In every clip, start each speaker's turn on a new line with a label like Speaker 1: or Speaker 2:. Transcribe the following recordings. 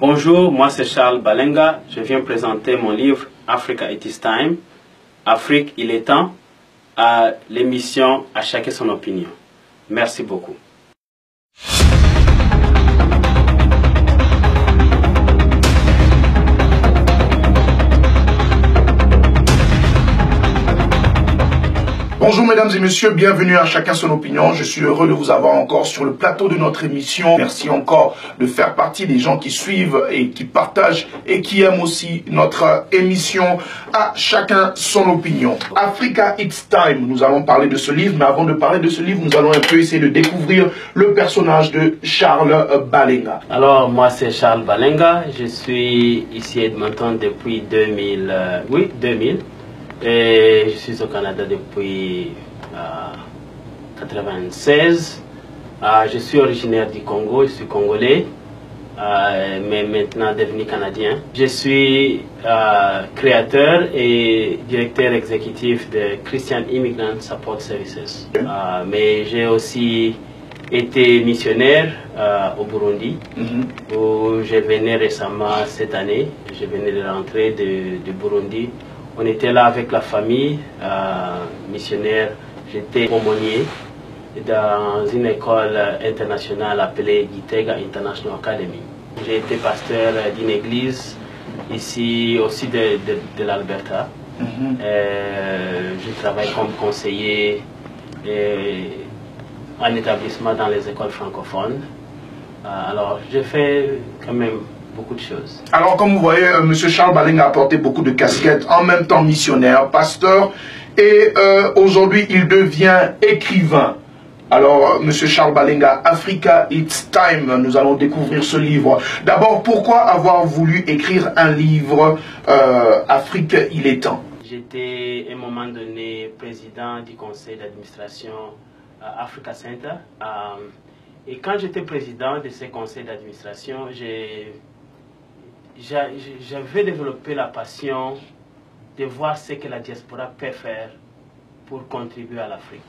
Speaker 1: Bonjour, moi c'est Charles Balenga. Je viens présenter mon livre Africa It Is Time, Afrique il est temps, à l'émission À chacun son opinion. Merci beaucoup.
Speaker 2: Bonjour mesdames et messieurs, bienvenue à Chacun son opinion. Je suis heureux de vous avoir encore sur le plateau de notre émission. Merci encore de faire partie des gens qui suivent et qui partagent et qui aiment aussi notre émission À Chacun son opinion. Africa It's Time, nous allons parler de ce livre, mais avant de parler de ce livre, nous allons un peu essayer de découvrir le personnage de Charles Balenga.
Speaker 1: Alors moi c'est Charles Balenga, je suis ici à Edmonton depuis 2000. Et je suis au Canada depuis 1996. Je suis originaire du Congo, je suis congolais, mais maintenant devenu canadien. Je suis créateur et directeur exécutif de Christian Immigrant Support Services. Mais j'ai aussi été missionnaire au Burundi, où je venais récemment cette année. Je venais de rentrer du Burundi. On était là avec la famille missionnaire. J'étais aumônier dans une école internationale appelée Gitega International Academy. J'ai été pasteur d'une église ici au sud de l'Alberta. Je travaille comme conseiller en établissement dans les écoles francophones. Alors, j'ai fait quand même beaucoup de choses.
Speaker 2: Alors, comme vous voyez, M. Charles Balenga a porté beaucoup de casquettes, en même temps missionnaire, pasteur, et aujourd'hui, il devient écrivain. Alors, M. Charles Balenga, Africa It's Time, nous allons découvrir ce livre. D'abord, pourquoi avoir voulu écrire un livre Afrique, il est temps?
Speaker 1: J'étais à un moment donné président du conseil d'administration Africa Center. Et quand j'étais président de ce conseil d'administration, j'avais développé la passion de voir ce que la diaspora peut faire pour contribuer à l'Afrique.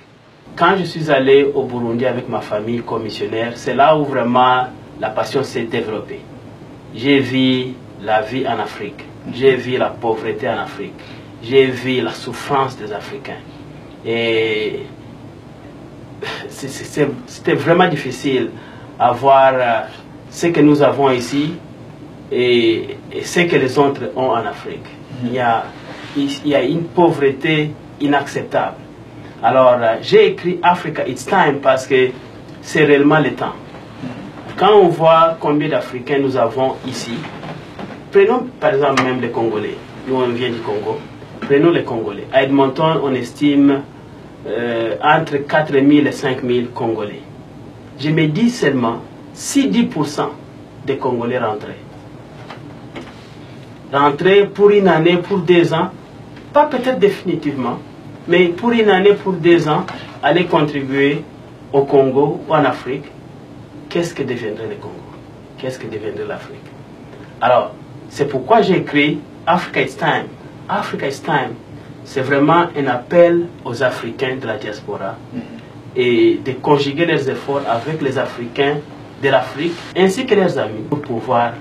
Speaker 1: Quand je suis allé au Burundi avec ma famille comme missionnaire, c'est là où vraiment la passion s'est développée. J'ai vu la vie en Afrique, j'ai vu la pauvreté en Afrique, j'ai vu la souffrance des Africains. Et c'était vraiment difficile à voir ce que nous avons ici et ce que les autres ont en Afrique. Il y a une pauvreté inacceptable. Alors, j'ai écrit Africa It's Time parce que c'est réellement le temps. Quand on voit combien d'Africains nous avons ici, prenons par exemple même les Congolais. Nous, on vient du Congo. Prenons les Congolais. À Edmonton, on estime entre 4 000 et 5 000 Congolais. Je me dis seulement si 10% des Congolais rentraient. Rentrer pour une année, pour 2 ans, pas peut-être définitivement, mais pour une année, pour 2 ans, aller contribuer au Congo ou en Afrique, qu'est-ce que deviendrait le Congo? Qu'est-ce que deviendrait l'Afrique? Alors, c'est pourquoi j'ai écrit Africa It's Time. Africa It's Time, c'est vraiment un appel aux Africains de la diaspora et de conjuguer leurs efforts avec les Africains de l'Afrique ainsi que leurs amis pour pouvoir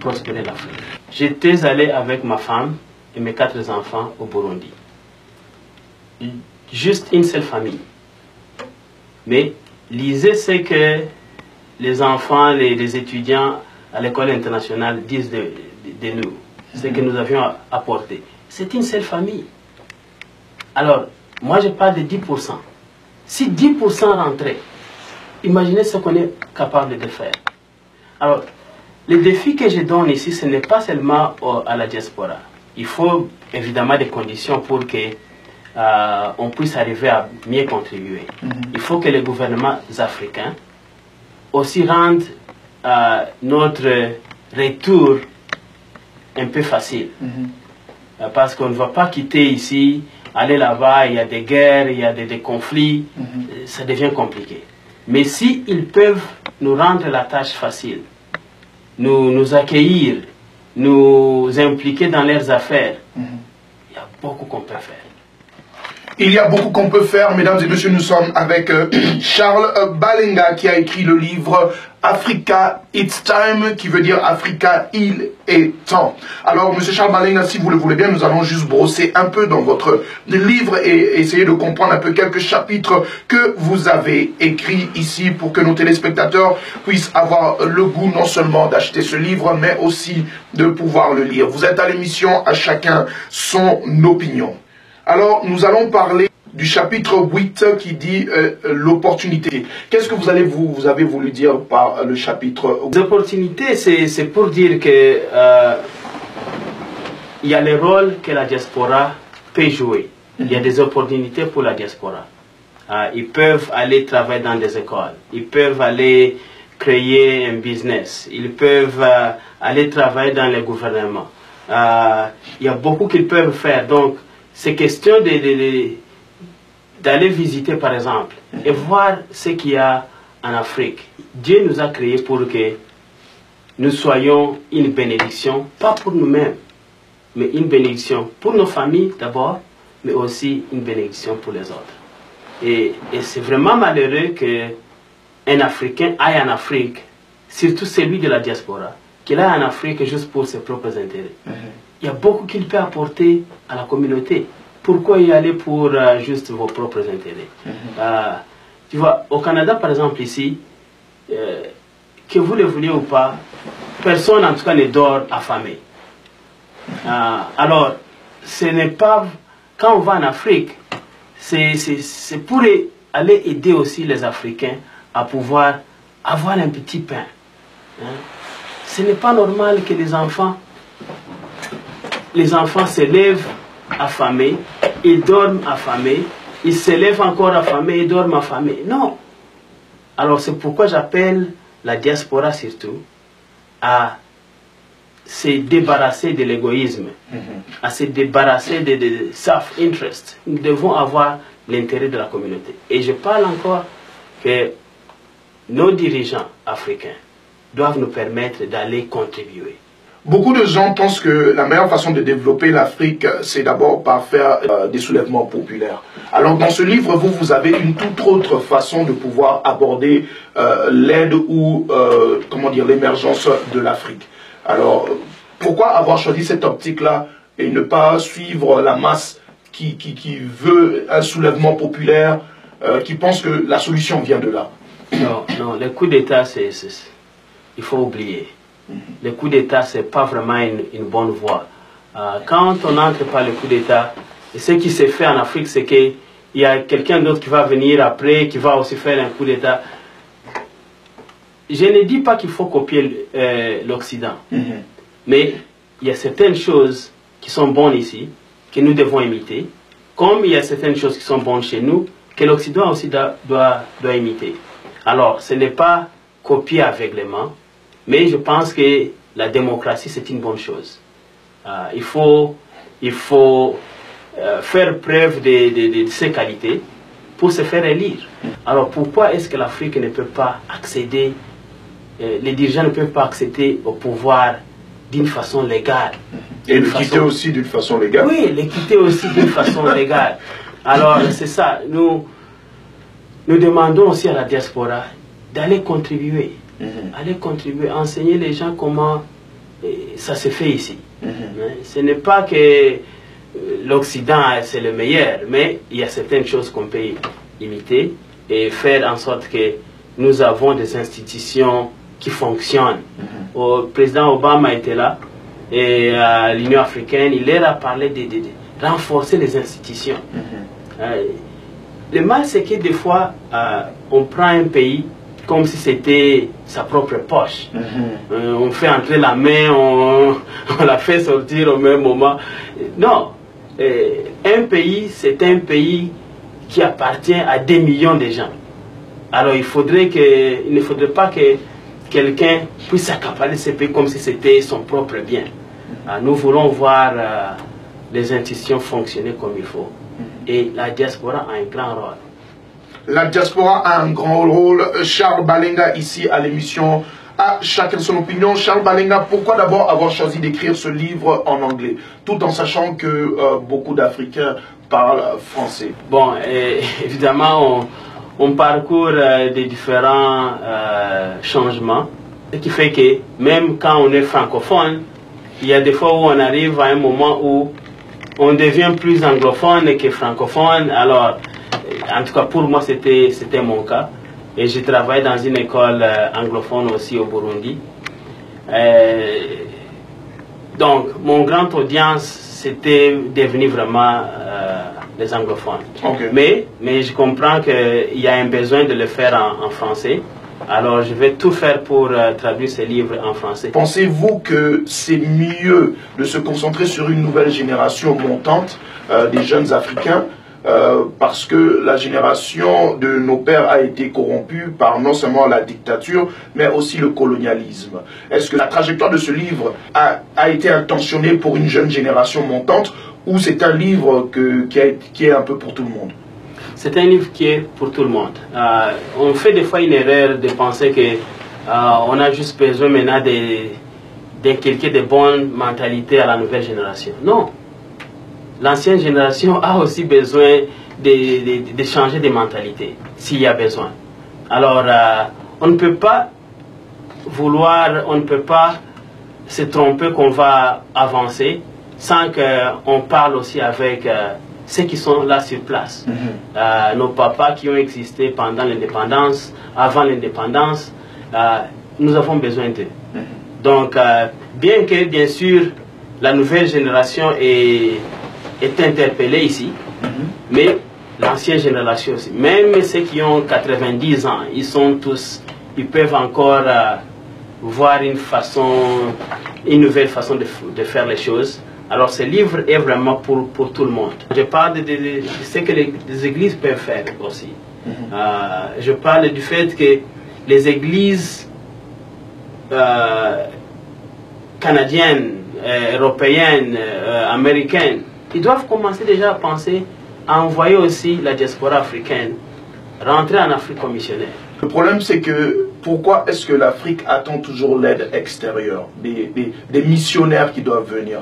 Speaker 1: prospérer l'Afrique. J'étais allé avec ma femme et mes 4 enfants au Burundi. Juste une seule famille. Mais lisez ce que les enfants, les étudiants à l'école internationale disent de nous, ce que nous avions apporté. C'est une seule famille. Alors, moi je parle de 10%. Si 10% rentraient, imaginez ce qu'on est capable de faire. Alors, le défi que je donne ici, ce n'est pas seulement à la diaspora. Il faut évidemment des conditions pour que on puisse arriver à mieux contribuer. Il faut que les gouvernements africains aussi rendent notre retour un peu facile. Parce qu'on ne va pas quitter ici, aller là-bas, il y a des guerres, il y a des conflits, ça devient compliqué. Mais s'ils peuvent nous rendre la tâche facile, nous accueillir, nous impliquer dans leurs affaires, il y a beaucoup qu'on peut faire.
Speaker 2: Il y a beaucoup qu'on peut faire, mesdames et messieurs. Nous sommes avec Charles Balenga qui a écrit le livre Africa It's Time, qui veut dire Africa il est temps. Alors, monsieur Charles Balenga, si vous le voulez bien, nous allons juste brosser un peu dans votre livre et essayer de comprendre un peu quelques chapitres que vous avez écrits ici pour que nos téléspectateurs puissent avoir le goût non seulement d'acheter ce livre, mais aussi de pouvoir le lire. Vous êtes à l'émission À chacun son opinion. Alors, nous allons parler du chapitre 8 qui dit l'opportunité. Qu'est-ce que vous avez voulu dire par le chapitre 8?
Speaker 1: L'opportunité, c'est pour dire que il y a le rôle que la diaspora peut jouer. Il y a des opportunités pour la diaspora. Ils peuvent aller travailler dans des écoles. Ils peuvent aller créer un business. Ils peuvent aller travailler dans le gouvernement. Il y a beaucoup qu'ils peuvent faire. Donc, c'est question d'aller visiter, par exemple, et voir ce qu'il y a en Afrique. Dieu nous a créés pour que nous soyons une bénédiction, pas pour nous-mêmes, mais une bénédiction pour nos familles d'abord, mais aussi une bénédiction pour les autres. Et c'est vraiment malheureux qu'un Africain aille en Afrique, surtout celui de la diaspora, qu'il aille en Afrique juste pour ses propres intérêts. Il y a beaucoup qu'il peut apporter à la communauté. Pourquoi y aller pour juste vos propres intérêts? Tu vois, au Canada, par exemple, ici, que vous le vouliez ou pas, personne en tout cas ne dort affamé. Alors, ce n'est pas... Quand on va en Afrique, c'est pour aller aider aussi les Africains à pouvoir avoir un petit pain. Ce n'est pas normal que les enfants se lèvent affamés, ils dorment affamés, ils se lèvent encore affamés, ils dorment affamés. Non. Alors c'est pourquoi j'appelle la diaspora surtout à se débarrasser de l'égoïsme, à se débarrasser de self-interest. Nous devons avoir l'intérêt de la communauté. Et je parle encore que nos dirigeants africains doivent nous permettre d'aller contribuer.
Speaker 2: Beaucoup de gens pensent que la meilleure façon de développer l'Afrique, c'est d'abord par faire des soulèvements populaires. Alors dans ce livre, vous avez une toute autre façon de pouvoir aborder l'aide ou comment dire, l'émergence de l'Afrique. Alors pourquoi avoir choisi cette optique-là et ne pas suivre la masse qui veut un soulèvement populaire, qui pense que la solution vient de là?
Speaker 1: Non, le coup d'État, il faut oublier. Le coup d'État, ce n'est pas vraiment une bonne voie. Quand on entre par le coup d'État, ce qui s'est fait en Afrique, c'est qu'il y a quelqu'un d'autre qui va venir après, qui va aussi faire un coup d'État. Je ne dis pas qu'il faut copier l'Occident, mais il y a certaines choses qui sont bonnes ici, que nous devons imiter, comme il y a certaines choses qui sont bonnes chez nous, que l'Occident aussi doit imiter. Alors, ce n'est pas copier aveuglément, mais je pense que la démocratie, c'est une bonne chose. Il faut faire preuve de ses qualités pour se faire élire. Alors pourquoi est-ce que l'Afrique ne peut pas accéder, les dirigeants ne peuvent pas accéder au pouvoir d'une façon légale?
Speaker 2: Et le quitter aussi d'une façon légale? Oui,
Speaker 1: le quitter aussi d'une façon légale. Alors c'est ça, nous demandons aussi à la diaspora d'aller contribuer. Aller contribuer, enseigner les gens comment ça se fait ici. Ce n'est pas que l'Occident c'est le meilleur, mais il y a certaines choses qu'on peut imiter et faire en sorte que nous avons des institutions qui fonctionnent. Le président Obama était là et à l'Union africaine, il leur a parlé de renforcer les institutions. Le mal, c'est que des fois, on prend un pays comme si c'était sa propre poche. On fait entrer la main, on la fait sortir au même moment. Non, un pays, c'est un pays qui appartient à des millions de gens. Alors il ne faudrait pas que quelqu'un puisse s'accaparer ce pays comme si c'était son propre bien. Nous voulons voir les institutions fonctionner comme il faut. Et la diaspora a un grand rôle.
Speaker 2: La diaspora a un grand rôle. Charles Balenga ici à l'émission À chacun son opinion. Charles Balenga, pourquoi d'abord avoir choisi d'écrire ce livre en anglais, tout en sachant que beaucoup d'Africains parlent français?
Speaker 1: Bon, évidemment, on parcourt des différents changements, ce qui fait que même quand on est francophone, il y a des fois où on arrive à un moment où on devient plus anglophone que francophone. Alors, en tout cas pour moi, c'était mon cas. Et je travaille dans une école anglophone aussi au Burundi. Donc, mon grande audience, c'était devenu vraiment les anglophones.
Speaker 2: Okay.
Speaker 1: Mais je comprends qu'il y a un besoin de le faire en français. Alors, je vais tout faire pour traduire ces livres en français.
Speaker 2: Pensez-vous que c'est mieux de se concentrer sur une nouvelle génération montante des jeunes Africains parce que la génération de nos pères a été corrompue par non seulement la dictature, mais aussi le colonialisme? Est-ce que la trajectoire de ce livre a été intentionnée pour une jeune génération montante, ou c'est un livre qui est un peu pour tout le monde?
Speaker 1: C'est un livre qui est pour tout le monde. On fait des fois une erreur de penser que on a juste besoin maintenant d'inculquer de bonnes mentalités à la nouvelle génération. Non. L'ancienne génération a aussi besoin de changer de mentalité, s'il y a besoin. Alors, on ne peut pas on ne peut pas se tromper qu'on va avancer sans qu'on parle aussi avec ceux qui sont là sur place. Nos papas qui ont existé pendant l'indépendance, avant l'indépendance, nous avons besoin d'eux. Donc, bien que, bien sûr, la nouvelle génération est interpellée ici, mais l'ancienne génération aussi, même ceux qui ont 90 ans, ils peuvent encore voir une nouvelle façon de faire les choses. Alors ce livre est vraiment pour tout le monde. Je parle de ce que les églises peuvent faire aussi. Je parle du fait que les églises canadiennes, européennes, américaines, ils doivent commencer déjà à penser à envoyer aussi la diaspora africaine rentrer en Afrique comme missionnaire.
Speaker 2: Le problème, c'est que pourquoi est-ce que l'Afrique attend toujours l'aide extérieure, des missionnaires qui doivent venir?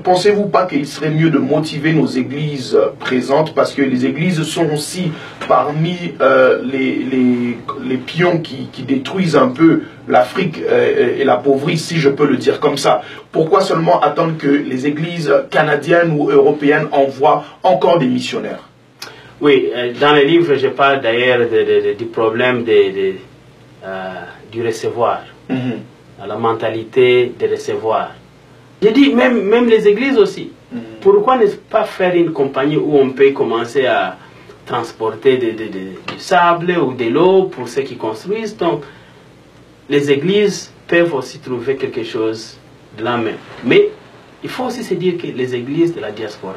Speaker 2: Pensez-vous pas qu'il serait mieux de motiver nos églises présentes, parce que les églises sont aussi parmi les pions qui détruisent un peu l'Afrique et l'appauvrissent, si je peux le dire comme ça? Pourquoi seulement attendre que les églises canadiennes ou européennes envoient encore des missionnaires?
Speaker 1: Oui, dans le livre, je parle d'ailleurs du problème du recevoir, la mentalité de recevoir. Je dis même les églises aussi. Pourquoi ne pas faire une compagnie où on peut commencer à transporter du sable ou de l'eau pour ceux qui construisent? Donc, les églises peuvent aussi trouver quelque chose de la même. Mais il faut aussi se dire que les églises de la diaspora,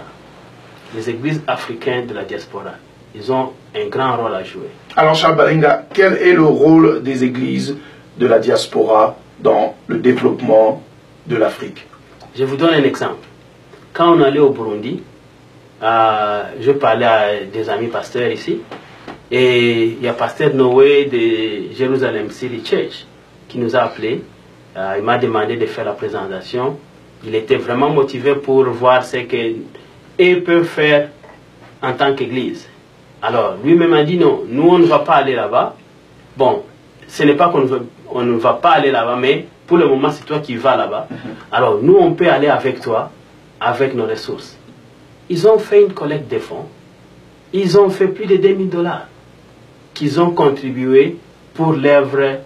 Speaker 1: les églises africaines de la diaspora, ils ont un grand rôle à jouer.
Speaker 2: Alors Charles Balenga, quel est le rôle des églises de la diaspora dans le développement de l'Afrique?
Speaker 1: Je vous donne un exemple. Quand on allait au Burundi, je parlais à des amis pasteurs ici, et il y a pasteur Noé de Jerusalem City Church qui nous a appelés. Il m'a demandé de faire la présentation. Il était vraiment motivé pour voir ce qu'ils peuvent faire en tant qu'église. Alors, lui-même a dit non, nous on ne va pas aller là-bas. Bon, ce n'est pas qu'on ne va pas aller là-bas, mais pour le moment c'est toi qui vas là-bas. Alors, nous on peut aller avec toi, avec nos ressources. Ils ont fait une collecte de fonds. Ils ont fait plus de $2000 qu'ils ont contribué pour l'œuvre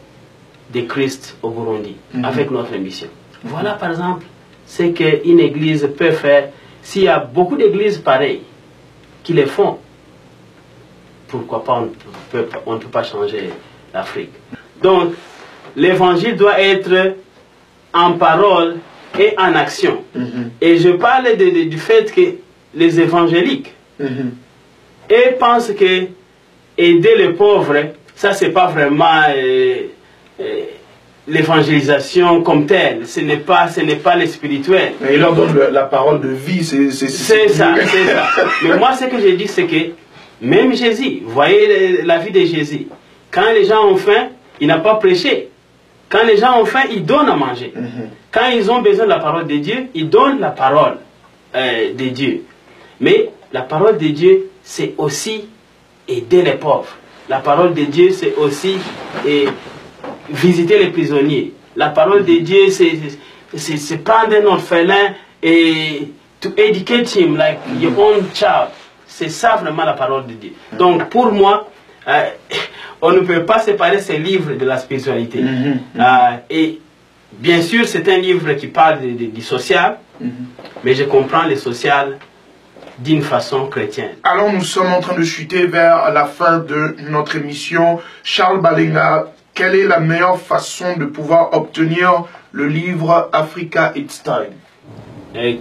Speaker 1: de Christ au Burundi, avec notre mission. Voilà par exemple ce qu'une église peut faire. S'il y a beaucoup d'églises pareilles qui le font, pourquoi pas on ne peut pas changer l'Afrique. Donc, l'évangile doit être en parole et en action. Et je parle du fait que les évangéliques pensent que aider les pauvres, ça c'est pas vraiment l'évangélisation comme telle. Ce n'est pas le spirituel.
Speaker 2: Mais il leur donne la parole de vie. C'est
Speaker 1: ça, c'est ça. Mais moi, ce que je dis, c'est que même Jésus, vous voyez la vie de Jésus, quand les gens ont faim, il n'a pas prêché. Quand les gens ont faim, il donne à manger. Quand ils ont besoin de la parole de Dieu, il donne la parole de Dieu. Mais la parole de Dieu, c'est aussi aider les pauvres. La parole de Dieu, c'est aussi visiter les prisonniers. La parole de Dieu, c'est prendre un orphelin et to educate him like your own child. C'est ça vraiment la parole de Dieu. Donc pour moi, on ne peut pas séparer ces livres de la spiritualité. Et bien sûr, c'est un livre qui parle du social, mais je comprends le social d'une façon chrétienne.
Speaker 2: Alors nous sommes en train de chuter vers la fin de notre émission. Charles Balenga, quelle est la meilleure façon de pouvoir obtenir le livre Africa It's Time?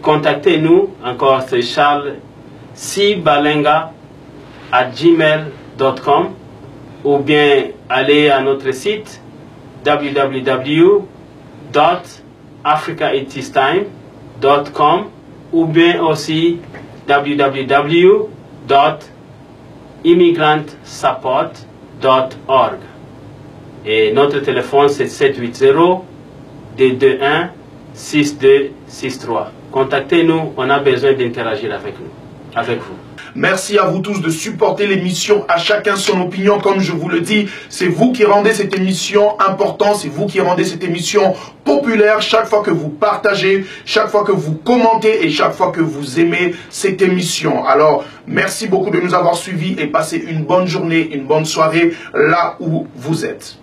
Speaker 1: Contactez-nous, encore c'est Charles cbalenga@gmail.com ou bien allez à notre site www.africaitistime.com ou bien aussi www.immigrantsupport.org. Et notre téléphone c'est 780-221-6263. Contactez-nous, on a besoin d'interagir avec vous.
Speaker 2: Merci à vous tous de supporter l'émission. À chacun son opinion. Comme je vous le dis, c'est vous qui rendez cette émission importante. C'est vous qui rendez cette émission populaire. Chaque fois que vous partagez, chaque fois que vous commentez et chaque fois que vous aimez cette émission. Alors, merci beaucoup de nous avoir suivis et passez une bonne journée, une bonne soirée là où vous êtes.